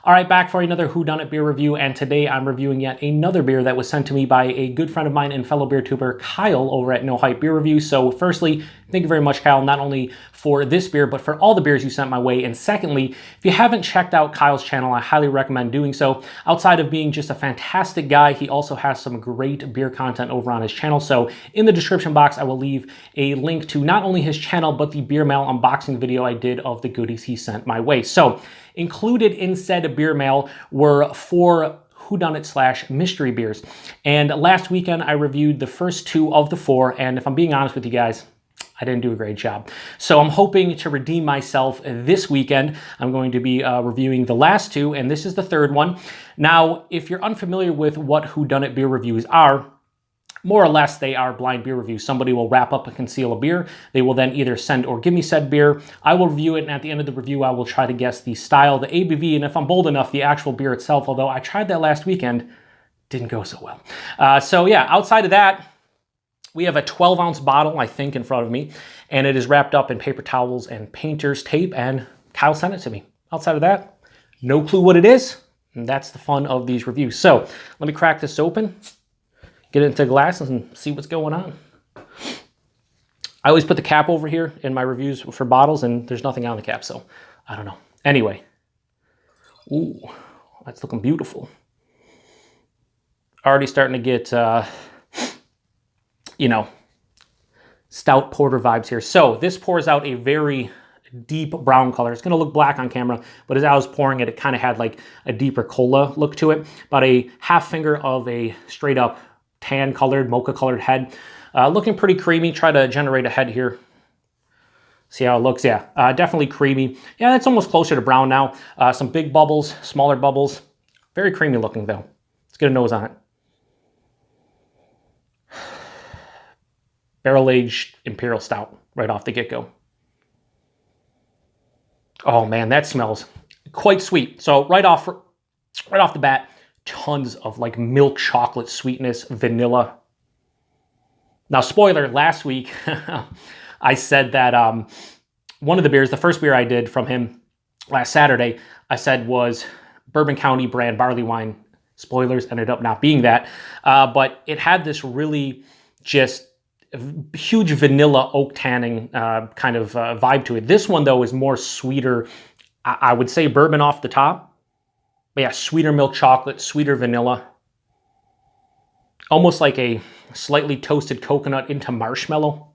All right, back for another Whodunit Beer review, and today I'm reviewing yet another beer that was sent to me by a good friend of mine and fellow beer tuber, Kyle, over at No Hype Beer Review. So firstly, thank you very much, Kyle, not only for this beer, but for all the beers you sent my way. And secondly, if you haven't checked out Kyle's channel, I highly recommend doing so. Outside of being just a fantastic guy, he also has some great beer content over on his channel. So in the description box, I will leave a link to not only his channel, but the beer mail unboxing video I did of the goodies he sent my way. So included in said beer mail were 4 Whodunit / mystery beers. And last weekend, I reviewed the first 2 of the 4, and if I'm being honest with you guys, I didn't do a great job. So I'm hoping to redeem myself this weekend. I'm going to be reviewing the last 2, and this is the 3rd one. Now, if you're unfamiliar with what Whodunit beer reviews are, more or less, they are blind beer reviews. Somebody will wrap up and conceal a beer. They will then either send or give me said beer. I will review it, and at the end of the review, I will try to guess the style, the ABV, and if I'm bold enough, the actual beer itself, although I tried that last weekend, didn't go so well. So yeah, outside of that, we have a 12-ounce bottle, I think, in front of me, and it is wrapped up in paper towels and painter's tape, and Kyle sent it to me. Outside of that, no clue what it is, and that's the fun of these reviews. So let me crack this open, get it into glasses, and see what's going on. I always put the cap over here in my reviews for bottles, and there's nothing on the cap, so I don't know. Anyway, ooh, that's looking beautiful. Already starting to get, you know, stout porter vibes here. So this pours out a very deep brown color. It's going to look black on camera, but as I was pouring it, it kind of had like a deeper cola look to it. About a half finger of a straight up tan colored, mocha colored head. Looking pretty creamy. Try to generate a head here. See how it looks? Yeah, definitely creamy. Yeah, it's almost closer to brown now. Some big bubbles, smaller bubbles. Very creamy looking though. Let's get a nose on it. Barrel-aged Imperial Stout right off the get-go. Oh man, that smells quite sweet. So right off the bat, tons of like milk chocolate sweetness, vanilla. Now, spoiler, last week I said that one of the beers, the first beer I did from him last Saturday, I said was Bourbon County brand barley wine. Spoilers, ended up not being that. But it had this really just huge vanilla oak tanning kind of vibe to it. This one, though, is more sweeter. I would say bourbon off the top. But yeah, sweeter milk chocolate, sweeter vanilla. Almost like a slightly toasted coconut into marshmallow.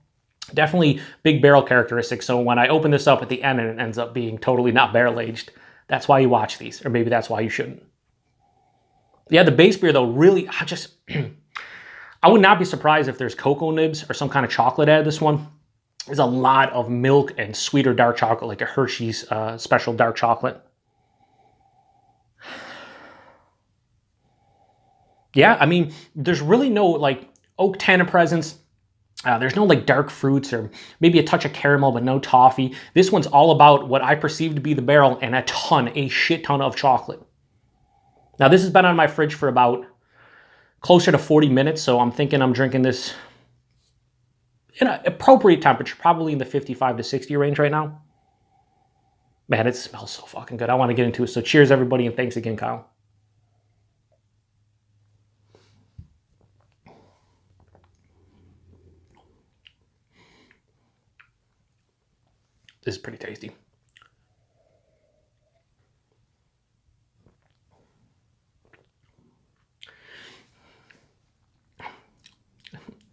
Definitely big barrel characteristics. So when I open this up at the end and it ends up being totally not barrel aged, that's why you watch these. Or maybe that's why you shouldn't. Yeah, the base beer, though, really, I would not be surprised if there's cocoa nibs or some kind of chocolate added this one. There's a lot of milk and sweeter dark chocolate, like a Hershey's special dark chocolate. Yeah, I mean, there's really no like oak tannin presence. There's no like dark fruits or maybe a touch of caramel, but no toffee. This one's all about what I perceive to be the barrel and a shit ton of chocolate. Now, this has been on my fridge for about closer to 40 minutes, so I'm thinking I'm drinking this in an appropriate temperature, probably in the 55 to 60 range right now. Man, it smells so fucking good. I want to get into it. So cheers, everybody, and thanks again, Kyle. This is pretty tasty.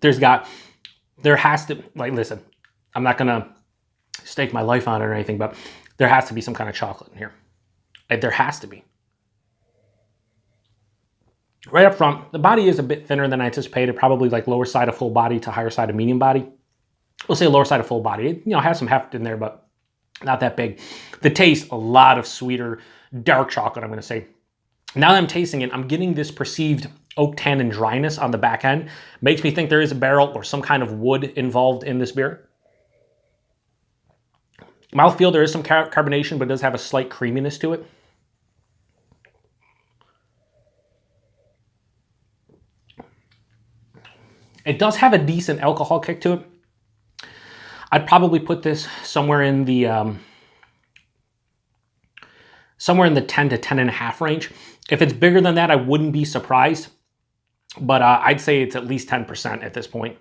There has to, like, listen, I'm not gonna stake my life on it or anything, but there has to be some kind of chocolate in here. There has to be. Right up front, the body is a bit thinner than I anticipated, probably like lower side of full body to higher side of medium body. We'll say lower side of full body. It, has some heft in there, but not that big. The taste, a lot of sweeter, dark chocolate, I'm gonna say. Now that I'm tasting it, I'm getting this perceived oak tannin dryness on the back end. Makes me think there is a barrel or some kind of wood involved in this beer. Mouthfeel, there is some carbonation, but it does have a slight creaminess to it. It does have a decent alcohol kick to it. I'd probably put this somewhere in the somewhere in the 10 to 10.5 range. If it's bigger than that, I wouldn't be surprised, but I'd say it's at least 10% at this point.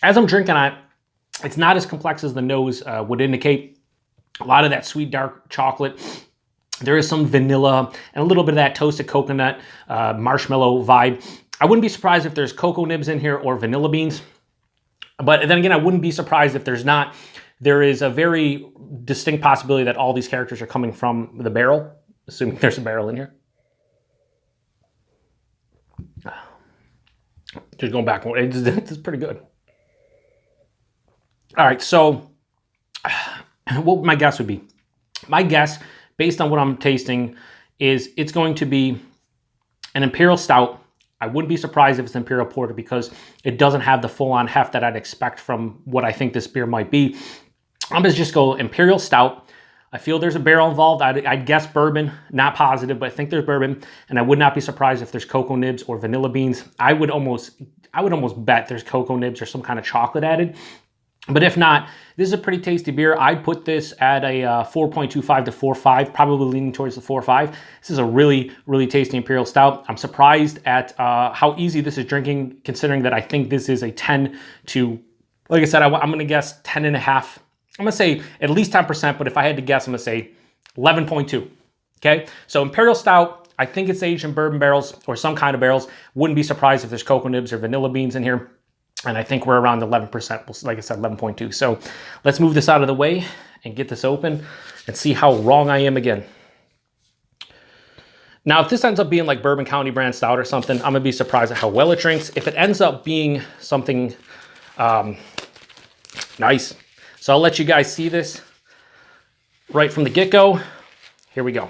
As I'm drinking it, it's not as complex as the nose would indicate. A lot of that sweet dark chocolate. There is some vanilla and a little bit of that toasted coconut marshmallow vibe. I wouldn't be surprised if there's cocoa nibs in here or vanilla beans. But then again, I wouldn't be surprised if there's not. There is a very distinct possibility that all these characters are coming from the barrel, assuming there's a barrel in here. Just going back, it's pretty good. All right, so what my guess would be? My guess, based on what I'm tasting, is it's going to be an Imperial Stout. I wouldn't be surprised if it's an Imperial Porter because it doesn't have the full-on heft that I'd expect from what I think this beer might be. I'm going to just go Imperial Stout. I feel there's a barrel involved. I'd guess bourbon, not positive, but I think there's bourbon. And I would not be surprised if there's cocoa nibs or vanilla beans. I would almost bet there's cocoa nibs or some kind of chocolate added. But if not, this is a pretty tasty beer. I'd put this at a 4.25 to 4.5, probably leaning towards the 4.5. This is a really, really tasty Imperial Stout. I'm surprised at how easy this is drinking, considering that I think this is a 10 to, like I said, I'm going to guess 10.5. I'm going to say at least 10%, but if I had to guess, I'm going to say 11.2. Okay, so Imperial Stout, I think it's aged in bourbon barrels or some kind of barrels. Wouldn't be surprised if there's cocoa nibs or vanilla beans in here. And I think we're around 11%, like I said, 11.2. So let's move this out of the way and get this open and see how wrong I am again. Now, if this ends up being like Bourbon County brand stout or something, I'm gonna be surprised at how well it drinks. If it ends up being something nice. So I'll let you guys see this right from the get-go. Here we go.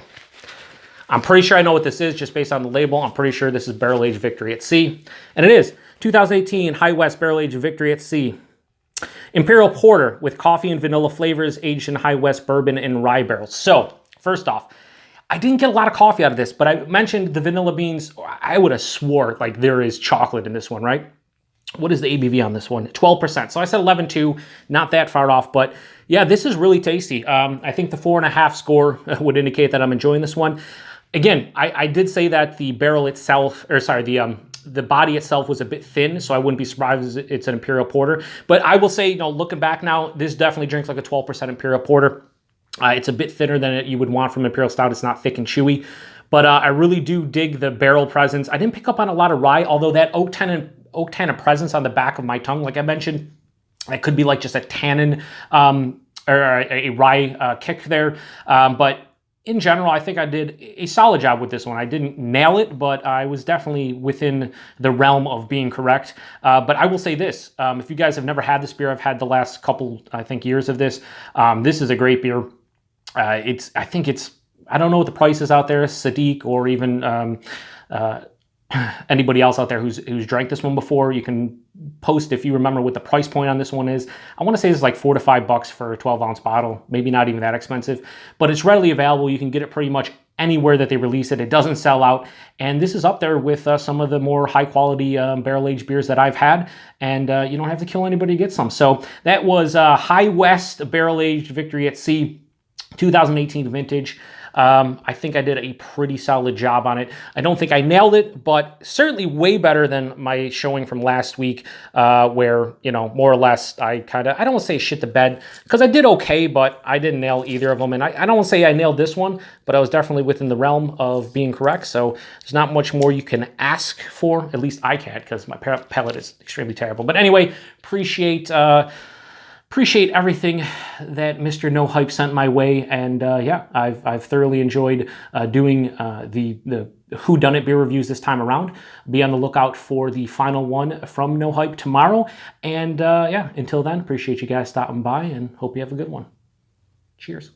I'm pretty sure I know what this is just based on the label. I'm pretty sure this is Barrel Aged Victory at Sea. And it is 2018 High West Barrel Aged Victory at Sea. Imperial Porter with coffee and vanilla flavors aged in High West bourbon and rye barrels. So, first off, I didn't get a lot of coffee out of this, but I mentioned the vanilla beans. I would have swore like there is chocolate in this one, right? What is the ABV on this one? 12%. So I said 11.2, not that far off, but yeah, this is really tasty. I think the 4.5 score would indicate that I'm enjoying this one. Again, I did say that the barrel itself, or sorry, the body itself was a bit thin, so I wouldn't be surprised if it's an Imperial Porter. But I will say, you know, looking back now, this definitely drinks like a 12% Imperial Porter. It's a bit thinner than you would want from Imperial Stout. It's not thick and chewy. But I really do dig the barrel presence. I didn't pick up on a lot of rye, although that oak tannin presence on the back of my tongue, like I mentioned, it could be like just a tannin or a rye kick there. But in general, I think I did a solid job with this one. I didn't nail it, but I was definitely within the realm of being correct. But I will say this, if you guys have never had this beer, I've had the last couple, I think, years of this. This is a great beer. I don't know what the price is out there, Sadiq, or even anybody else out there who's drank this one before. You can post if you remember what the price point on this one is. I want to say it's like $4 to $5 for a 12-ounce bottle, maybe not even that expensive, but it's readily available. You can get it pretty much anywhere that they release it. It doesn't sell out, and this is up there with some of the more high-quality barrel-aged beers that I've had, and you don't have to kill anybody to get some. So that was High West Barrel-Aged Victory at Sea, 2018 vintage. I think I did a pretty solid job on it. I don't think I nailed it, but certainly way better than my showing from last week, where, you know, more or less I don't want to say shit the bed, because I did okay, but I didn't nail either of them. And I don't want to say I nailed this one, but I was definitely within the realm of being correct. So there's not much more you can ask for, at least I can't, because my palate is extremely terrible. But anyway, appreciate everything that Mr. No Hype sent my way, and yeah, I've thoroughly enjoyed doing the Whodunit beer reviews this time around. Be on the lookout for the final one from No Hype tomorrow, and yeah, until then, appreciate you guys stopping by, and hope you have a good one. Cheers.